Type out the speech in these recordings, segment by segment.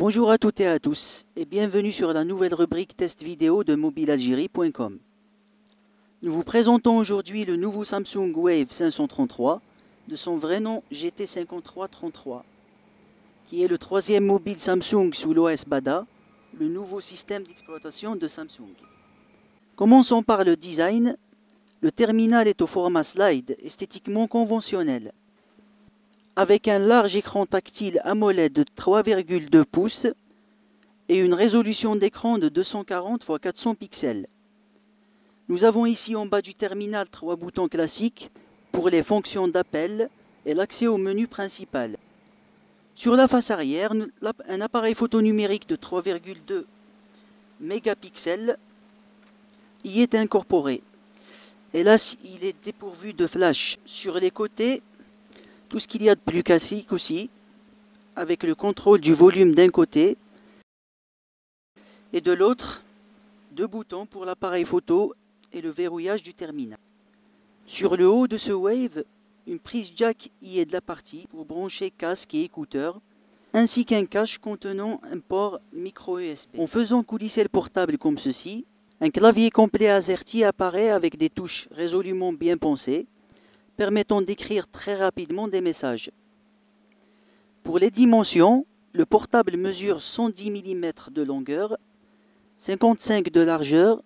Bonjour à toutes et à tous et bienvenue sur la nouvelle rubrique test vidéo de mobilealgerie.com. Nous vous présentons aujourd'hui le nouveau Samsung Wave 533 de son vrai nom GT5333 qui est le troisième mobile Samsung sous l'OS Bada, le nouveau système d'exploitation de Samsung. Commençons par le design. Le terminal est au format slide, esthétiquement conventionnel. Avec un large écran tactile AMOLED de 3,2 pouces et une résolution d'écran de 240 x 400 pixels. Nous avons ici en bas du terminal 3 boutons classiques pour les fonctions d'appel et l'accès au menu principal. Sur la face arrière, un appareil photo numérique de 3,2 mégapixels y est incorporé. Et là, il est dépourvu de flash. Sur les côtés, tout ce qu'il y a de plus classique aussi, avec le contrôle du volume d'un côté et de l'autre, deux boutons pour l'appareil photo et le verrouillage du terminal. Sur le haut de ce Wave, une prise jack y est de la partie pour brancher casque et écouteurs, ainsi qu'un cache contenant un port micro USB. En faisant coulisser le portable comme ceci, un clavier complet AZERTY apparaît avec des touches résolument bien pensées, permettant d'écrire très rapidement des messages. Pour les dimensions, le portable mesure 110 mm de longueur, 55 de largeur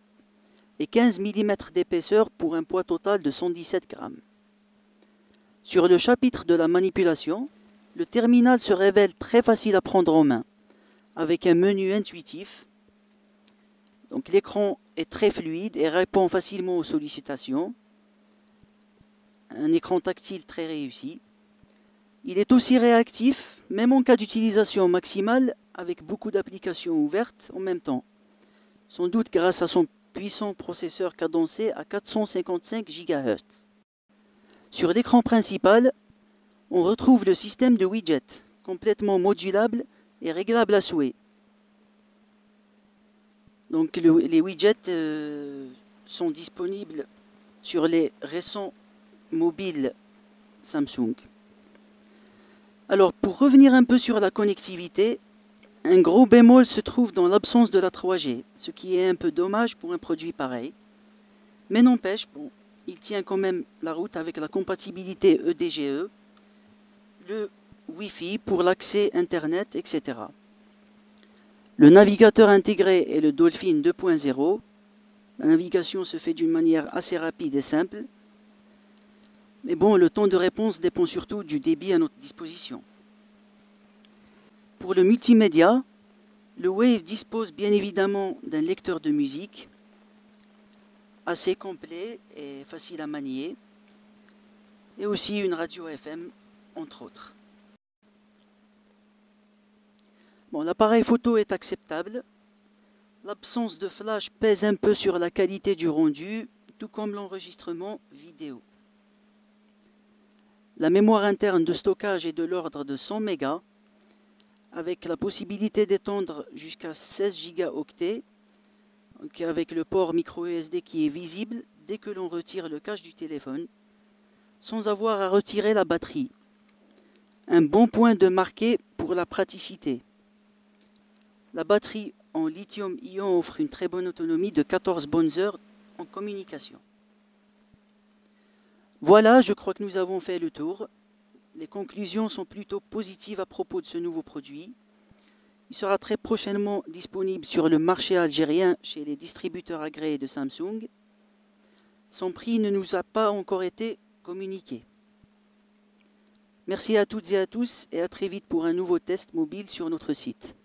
et 15 mm d'épaisseur pour un poids total de 117 grammes. Sur le chapitre de la manipulation, le terminal se révèle très facile à prendre en main, avec un menu intuitif. Donc l'écran est très fluide et répond facilement aux sollicitations. Un écran tactile très réussi. Il est aussi réactif, même en cas d'utilisation maximale, avec beaucoup d'applications ouvertes en même temps. Sans doute grâce à son puissant processeur cadencé à 455 GHz. Sur l'écran principal, on retrouve le système de widgets, complètement modulable et réglable à souhait. Donc les widgets sont disponibles sur les récents mobiles Samsung. Alors pour revenir un peu sur la connectivité, un gros bémol se trouve dans l'absence de la 3G, ce qui est un peu dommage pour un produit pareil. Mais n'empêche, bon, il tient quand même la route avec la compatibilité EDGE, le Wi-Fi pour l'accès Internet, etc. Le navigateur intégré est le Dolphin 2.0. La navigation se fait d'une manière assez rapide et simple. Mais bon, le temps de réponse dépend surtout du débit à notre disposition. Pour le multimédia, le Wave dispose bien évidemment d'un lecteur de musique assez complet et facile à manier, et aussi une radio FM, entre autres. Bon, l'appareil photo est acceptable. L'absence de flash pèse un peu sur la qualité du rendu, tout comme l'enregistrement vidéo. La mémoire interne de stockage est de l'ordre de 100 MB, avec la possibilité d'étendre jusqu'à 16 Go, avec le port micro USB qui est visible dès que l'on retire le cache du téléphone, sans avoir à retirer la batterie. Un bon point de marqué pour la praticité. La batterie en lithium-ion offre une très bonne autonomie de 14 bonnes heures en communication. Voilà, je crois que nous avons fait le tour. Les conclusions sont plutôt positives à propos de ce nouveau produit. Il sera très prochainement disponible sur le marché algérien chez les distributeurs agréés de Samsung. Son prix ne nous a pas encore été communiqué. Merci à toutes et à tous et à très vite pour un nouveau test mobile sur notre site.